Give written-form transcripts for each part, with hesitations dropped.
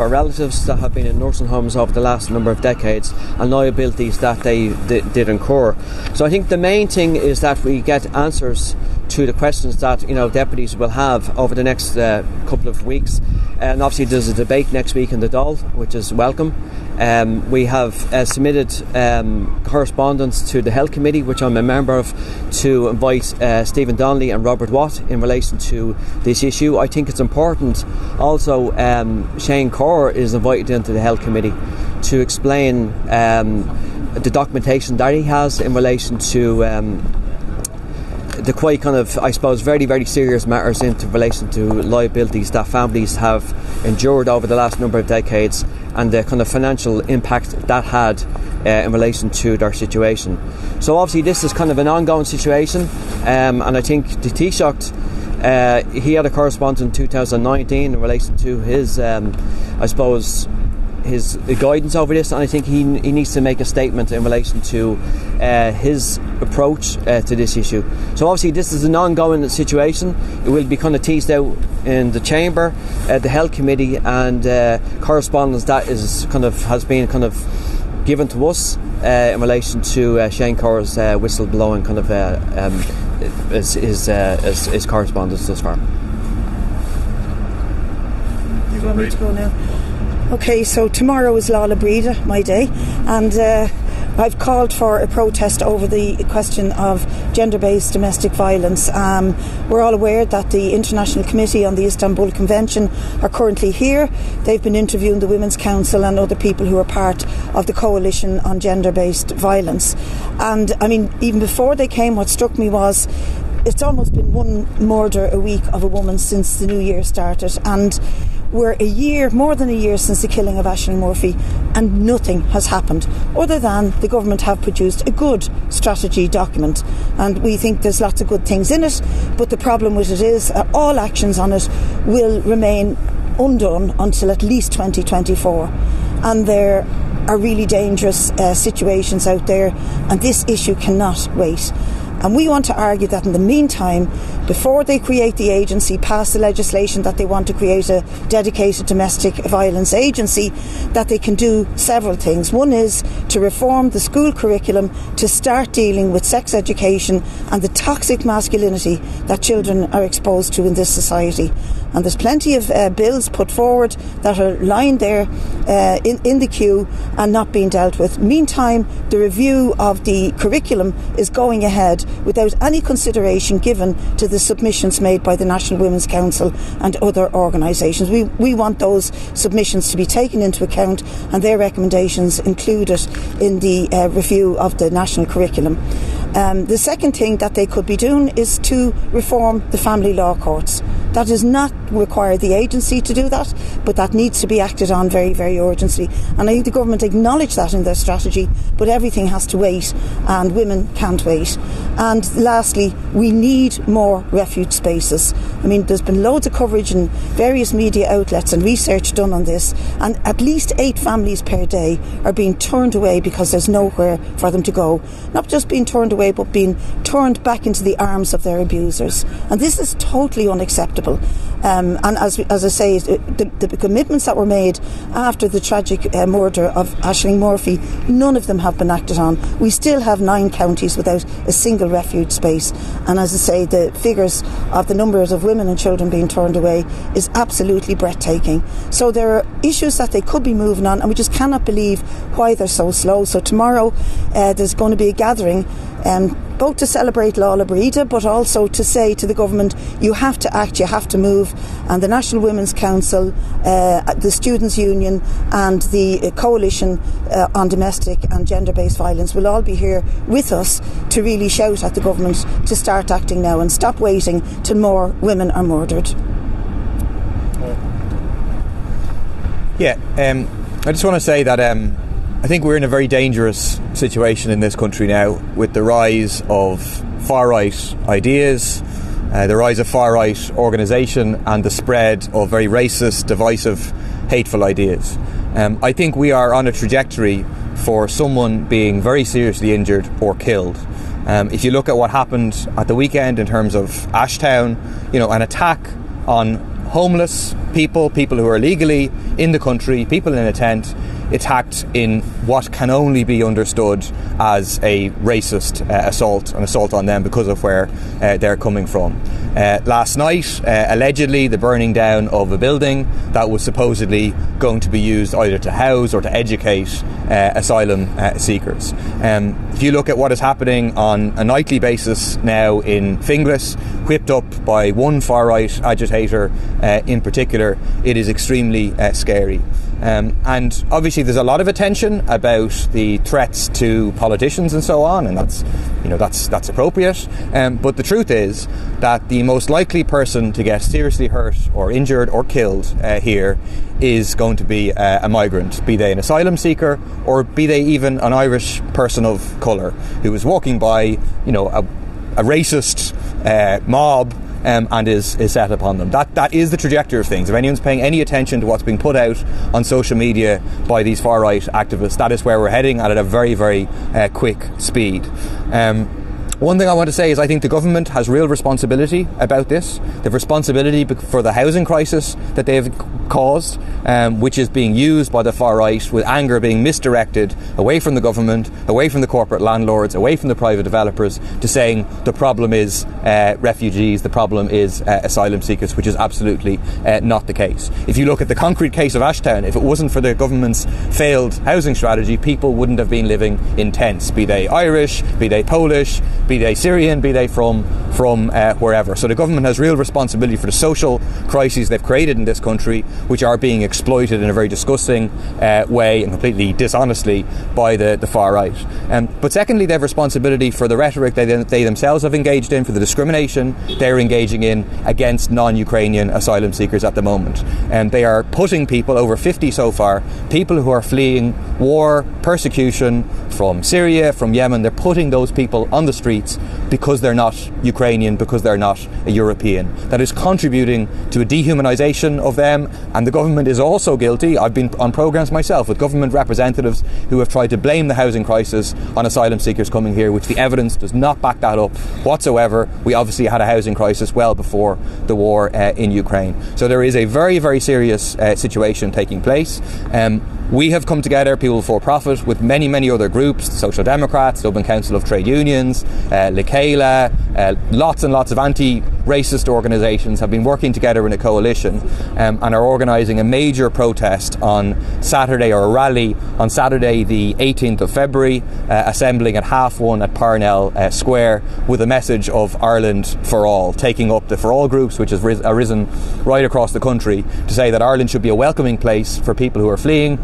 Our relatives that have been in nursing homes over the last number of decades and liabilities that they did incur. So I think the main thing is that we get answers to the questions that deputies will have over the next couple of weeks. And obviously there's a debate next week in the Dáil, which is welcome. We have submitted correspondence to the Health Committee, which I'm a member of, to invite Stephen Donnelly and Robert Watt in relation to this issue. I think it's important also Shane Corr is invited into the Health Committee to explain the documentation that he has in relation to the quite kind of, I suppose, very, very serious matters in relation to liabilities that families have endured over the last number of decades and the kind of financial impact that had in relation to their situation. So obviously this is kind of an ongoing situation, and I think the Taoiseach, he had a correspondence in 2019 in relation to his, I suppose, his guidance over this, and I think he needs to make a statement in relation to his approach to this issue. So obviously this is an ongoing situation. It will be kind of teased out in the Chamber, the Health Committee, and correspondence that has been given to us in relation to Shane Corr's whistleblowing his correspondence thus far. You want me to go now? Okay, so tomorrow is Lála Bríde, my day, and I've called for a protest over the question of gender-based domestic violence. We're all aware that the International Committee on the Istanbul Convention are currently here. They've been interviewing the Women's Council and other people who are part of the coalition on gender-based violence. And I mean, even before they came, what struck me was it's almost been one murder a week of a woman since the new year started, and we're more than a year since the killing of Aisling Murphy, and nothing has happened other than the government have produced a good strategy document, and we think there's lots of good things in it, but the problem with it is all actions on it will remain undone until at least 2024, and there are really dangerous situations out there, and this issue cannot wait. And we want to argue that in the meantime, before they create the agency, pass the legislation that they want to create a dedicated domestic violence agency, that they can do several things. One is to reform the school curriculum to start dealing with sex education and the toxic masculinity that children are exposed to in this society. And there's plenty of bills put forward that are lying there in the queue and not being dealt with. Meantime, the review of the curriculum is going ahead without any consideration given to the submissions made by the National Women's Council and other organisations. We want those submissions to be taken into account and their recommendations included in the review of the national curriculum. The second thing that they could be doing is to reform the family law courts. That does not require the agency to do that, but that needs to be acted on very, very urgently. And I think the government acknowledge that in their strategy, but everything has to wait, and women can't wait. And lastly, we need more refuge spaces. I mean, there's been loads of coverage in various media outlets and research done on this, and at least 8 families per day are being turned away because there's nowhere for them to go. Not just being turned away, but being turned back into the arms of their abusers. And this is totally unacceptable. And as I say, the commitments that were made after the tragic murder of Aisling Murphy, none of them have been acted on. We still have 9 counties without a single refuge space. And as I say, the figures of the numbers of women and children being turned away is absolutely breathtaking. So there are issues that they could be moving on, and we just cannot believe why they're so slow. So tomorrow there's going to be a gathering both to celebrate Lála Bríde, but also to say to the government, you have to act, you have to move. And the National Women's Council, the Students' Union and the Coalition on Domestic and Gender-Based Violence will all be here with us to really shout at the government to start acting now and stop waiting till more women are murdered. I just want to say that I think we're in a very dangerous situation in this country now with the rise of far-right ideas, the rise of far-right organisation and the spread of very racist, divisive, hateful ideas. I think we are on a trajectory for someone being very seriously injured or killed. If you look at what happened at the weekend in terms of Ashtown, an attack on homeless people who are illegally in the country, people in a tent, attacked in what can only be understood as a racist an assault on them because of where they're coming from. Last night, allegedly, the burning down of a building that was supposedly going to be used either to house or to educate asylum seekers. If you look at what is happening on a nightly basis now in Finglas, whipped up by one far-right agitator in particular, it is extremely scary. And obviously there's a lot of attention about the threats to politicians and so on, and that's appropriate. But the truth is that the most likely person to get seriously hurt or injured or killed here is going to be a migrant, be they an asylum seeker or be they even an Irish person of colour who is walking by, a racist mob. And is set upon them. That is the trajectory of things. If anyone's paying any attention to what's being put out on social media by these far-right activists, that is where we're heading at a very, very quick speed. One thing I want to say is I think the government has real responsibility about this. They have responsibility for the housing crisis that they have caused, which is being used by the far right with anger being misdirected away from the government, away from the corporate landlords, away from the private developers, to saying the problem is refugees, the problem is asylum seekers, which is absolutely not the case. If you look at the concrete case of Ashtown, if it wasn't for the government's failed housing strategy, people wouldn't have been living in tents, be they Irish, be they Polish, be they Syrian, be they from wherever. So the government has real responsibility for the social crises they've created in this country, which are being exploited in a very disgusting way and completely dishonestly by the far right. But secondly, they have responsibility for the rhetoric they themselves have engaged in, for the discrimination they're engaging in against non-Ukrainian asylum seekers at the moment. And they are putting people, over 50 so far, people who are fleeing war, persecution from Syria, from Yemen, they're putting those people on the streets because they're not Ukrainian, because they're not a European. That is contributing to a dehumanisation of them, and the government is also guilty. I've been on programmes myself with government representatives who have tried to blame the housing crisis on asylum seekers coming here, which the evidence does not back that up whatsoever. We obviously had a housing crisis well before the war in Ukraine. So there is a very, very serious situation taking place. We have come together, People for Profit, with many, many other groups, the Social Democrats, Dublin Council of Trade Unions, Lecala, lots and lots of anti-racist organisations have been working together in a coalition and are organising a major protest on Saturday, or a rally on Saturday the 18th of February, assembling at 1:30 at Parnell Square with a message of Ireland for all, taking up the For All groups, which has arisen right across the country, to say that Ireland should be a welcoming place for people who are fleeing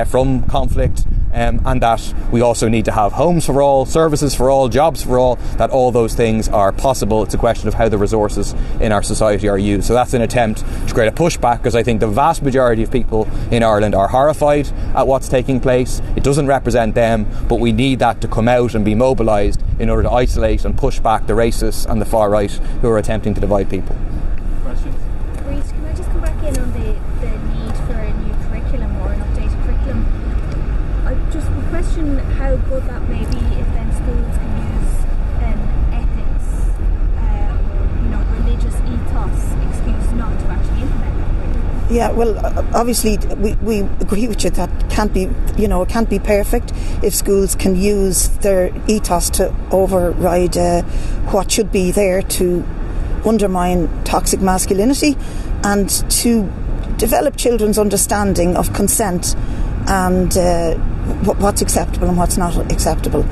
from conflict, and that we also need to have homes for all, services for all, jobs for all, that all those things are possible. It's a question of how the resources in our society are used. So that's an attempt to create a pushback, because I think the vast majority of people in Ireland are horrified at what's taking place. It doesn't represent them, but we need that to come out and be mobilised in order to isolate and push back the racists and the far right who are attempting to divide people. Questions? Reece, can I just come back in on the need for a new curriculum or an updated curriculum? I just would question how good that may be if then schools can use ethics or religious ethos excuse not to actually implement that. Yeah, well, obviously we agree with you that it can't be perfect if schools can use their ethos to override what should be there to undermine toxic masculinity and to develop children's understanding of consent and what's acceptable and what's not acceptable.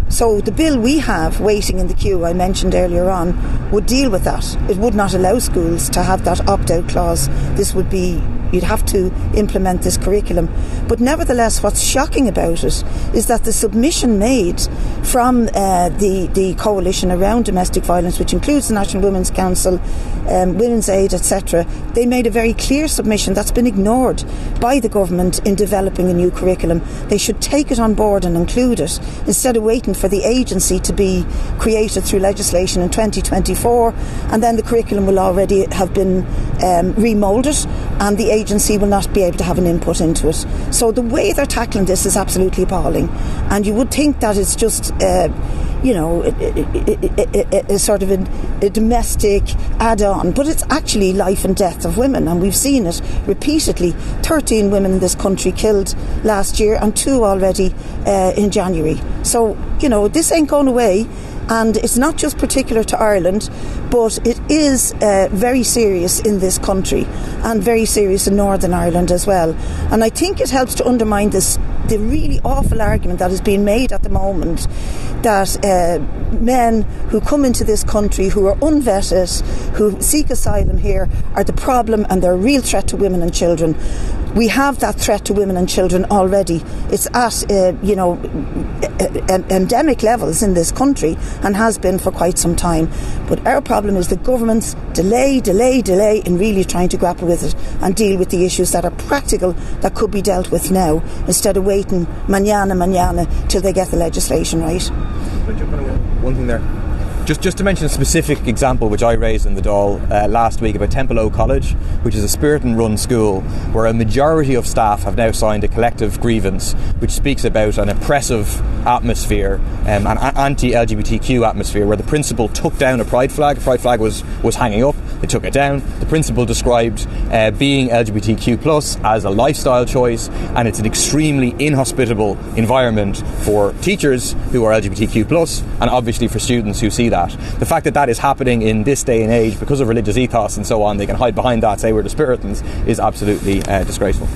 So the bill we have waiting in the queue, I mentioned earlier on, would deal with that. It would not allow schools to have that opt-out clause. This would be, you'd have to implement this curriculum. But nevertheless, what's shocking about it is that the submission made from the coalition around domestic violence, which includes the National Women's Council, Women's Aid, etc., they made a very clear submission that's been ignored by the government in developing a new curriculum. They should take it on board and include it, instead of waiting for the agency to be created through legislation in 2024, and then the curriculum will already have been remoulded and the agency will not be able to have an input into it. So the way they're tackling this is absolutely appalling, and you would think that it's just a sort of a domestic add-on, but it's actually life and death of women, and we've seen it repeatedly. 13 women in this country killed last year, and 2 already in January. So, this ain't going away. And it's not just particular to Ireland, but it is very serious in this country and very serious in Northern Ireland as well. And I think it helps to undermine the really awful argument that is being made at the moment that men who come into this country who are unvetted, who seek asylum here, are the problem and they're a real threat to women and children. We have that threat to women and children already. It's at endemic levels in this country and has been for quite some time. But our problem is the government's delay in really trying to grapple with it and deal with the issues that are practical, that could be dealt with now, instead of waiting mañana till they get the legislation right. One thing there. Just to mention a specific example which I raised in the Dáil last week about Temple College, which is a Spirit-run school where a majority of staff have now signed a collective grievance which speaks about an oppressive atmosphere, an anti-LGBTQ atmosphere, where the principal took down a pride flag. A pride flag was hanging up. They took it down. The principal described being LGBTQ+ as a lifestyle choice, and it's an extremely inhospitable environment for teachers who are LGBTQ+, and obviously for students who see that. The fact that is happening in this day and age because of religious ethos and so on, they can hide behind that, say we're the Spiritans, is absolutely disgraceful.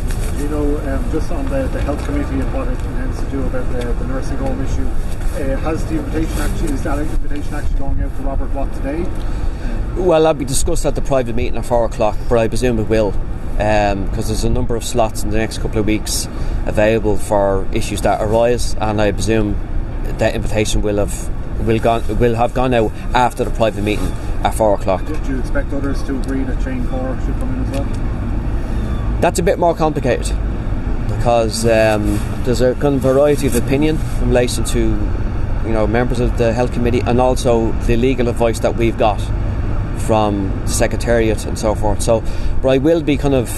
Just on the health committee and what it intends to do about the nursing home issue, is that invitation actually going out to Robert Watt today? Well, that'll be discussed at the private meeting at 4 o'clock, but I presume it will, because there's a number of slots in the next couple of weeks available for issues that arise, and I presume that invitation will have gone out after the private meeting at 4 o'clock. Do you expect others to agree that Shane Corr should come in as well? That's a bit more complicated, because there's a kind of variety of opinion in relation to members of the health committee, and also the legal advice that we've got from the Secretariat and so forth. But I will be kind of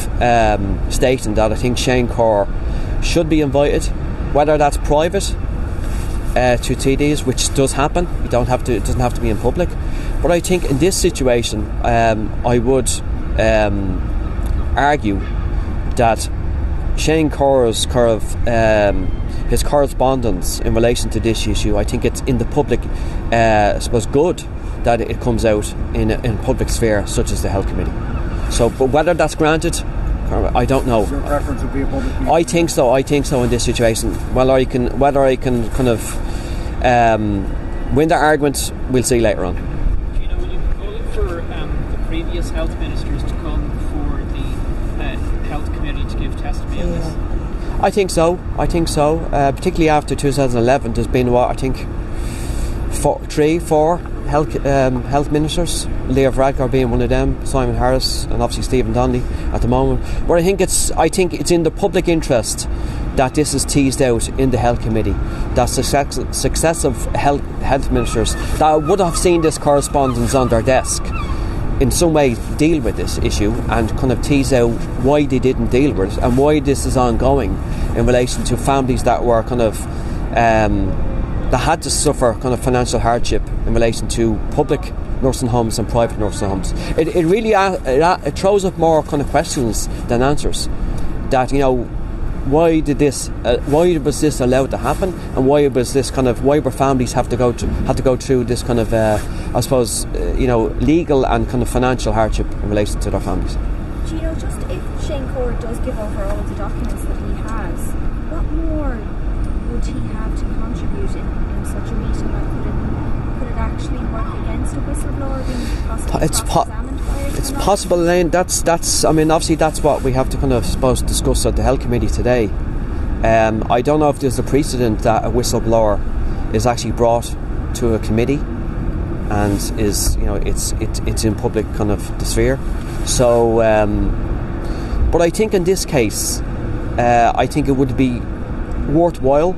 stating that I think Shane Corr should be invited, whether that's private to TDs, which does happen. It doesn't have to be in public. But I think in this situation, I would argue that Shane Corr's his correspondence in relation to this issue, I think it's in the public, I suppose, good that it comes out in a public sphere such as the health committee. So, but whether that's granted, I don't know. Your preference would be a public meeting? I think so in this situation. Whether I can kind of win the argument, we'll see later on. Do you know, will you be calling for the previous health ministers to come before the health committee to give testimony on this? I think so. Particularly after 2011, there's been three, four health ministers, Leo Varadkar being one of them, Simon Harris, and obviously Stephen Donnelly at the moment. But I think it's in the public interest that this is teased out in the health committee, that successive health ministers that would have seen this correspondence on their desk in some way deal with this issue and kind of tease out why they didn't deal with it and why this is ongoing in relation to families that were kind of that had to suffer kind of financial hardship in relation to public nursing homes and private nursing homes. It really it throws up more kind of questions than answers. That why was this allowed to happen, and why were families had to go through this kind of I suppose legal and kind of financial hardship in relation to their families. Do you know, just if Shane Corr does give over all of the documents that he has, what more would he have to contribute in such a meeting? Could it actually work against a whistleblower being possibly cross-examined by it? It's possible, Elaine. Obviously that's what we have to kind of discuss at the health committee today. I don't know if there's a precedent that a whistleblower is actually brought to a committee and is it's in public kind of the sphere. So, but I think in this case, I think it would be worthwhile.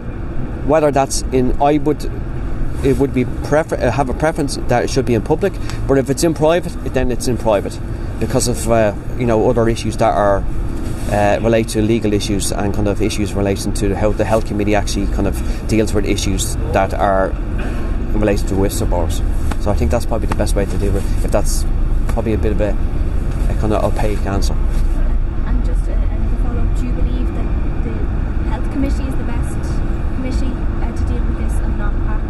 Whether that's it would be have a preference that it should be in public, but if it's in private, then it's in private because of other issues that are relate to legal issues and kind of issues relating to how the health committee actually kind of deals with issues that are in relation to whistleblowers. So I think that's probably the best way to deal with it, if that's probably a bit of a kind of opaque answer. And just another follow-up, do you believe that the Health Committee is the best committee to deal with this and not PAC?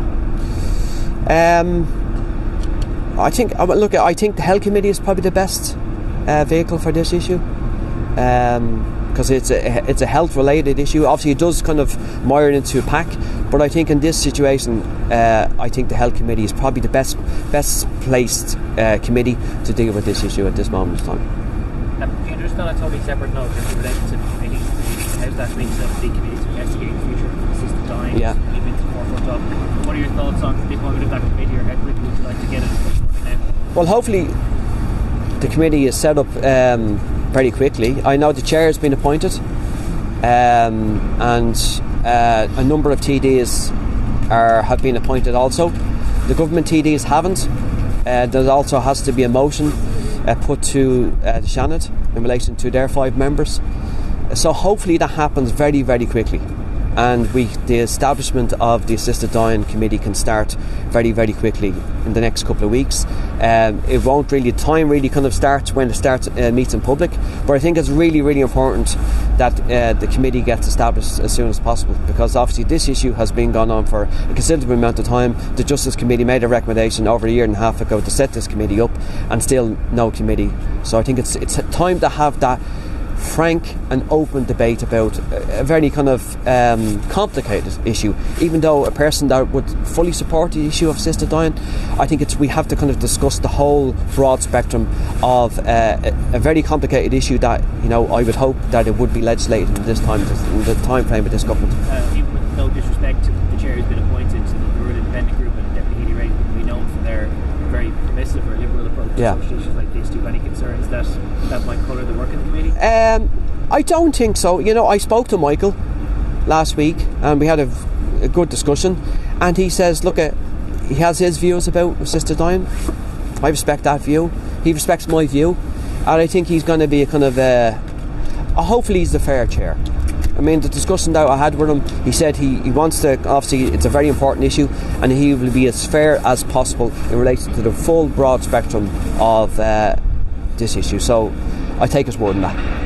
I think the Health Committee is probably the best vehicle for this issue, because it's a health related issue. Obviously it does kind of mire into PAC, but I think in this situation I think the Health Committee is probably the best placed committee to deal with this issue at this moment in time. Just on a totally separate note, in relation to the committee, how's that linked to the committee to investigate the future of assisted dying? Yeah. Even into the forefront of. What are your thoughts on the appointment of that committee, or how quickly would you like to get it now? Well, hopefully the committee is set up very quickly. I know the chair has been appointed, and a number of TDs have been appointed also. The government TDs haven't. There also has to be a motion put to the Seanad in relation to their 5 members. So hopefully that happens very, very quickly, and the establishment of the Assisted Dying Committee can start very, very quickly in the next couple of weeks. It won't really, time really kind of starts when it meets in public, but I think it's really, really important that the committee gets established as soon as possible, because obviously this issue has been going on for a considerable amount of time. The Justice Committee made a recommendation over a year and a half ago to set this committee up, and still no committee. So I think it's time to have that frank and open debate about a very kind of complicated issue. Even though a person that would fully support the issue of assisted dying, I think we have to kind of discuss the whole broad spectrum of a very complicated issue that, you know, I would hope that it would be legislated in the time frame of this government. Even with no disrespect to the chair who's been appointed, the Rural Independent Group and Deputy Healy Ray would be known for their very permissive or liberal approach to social issues like this. Do you have any concerns that might colour the work of the committee? I don't think so. You know, I spoke to Michael last week and we had a good discussion, and he says, look, he has his views about assisted dying. I respect that view. He respects my view, and I think he's going to be a kind of hopefully he's the fair chair. I mean, the discussion that I had with him, he said he wants to, obviously it's a very important issue, and he will be as fair as possible in relation to the full broad spectrum of this issue. So I take his word on that.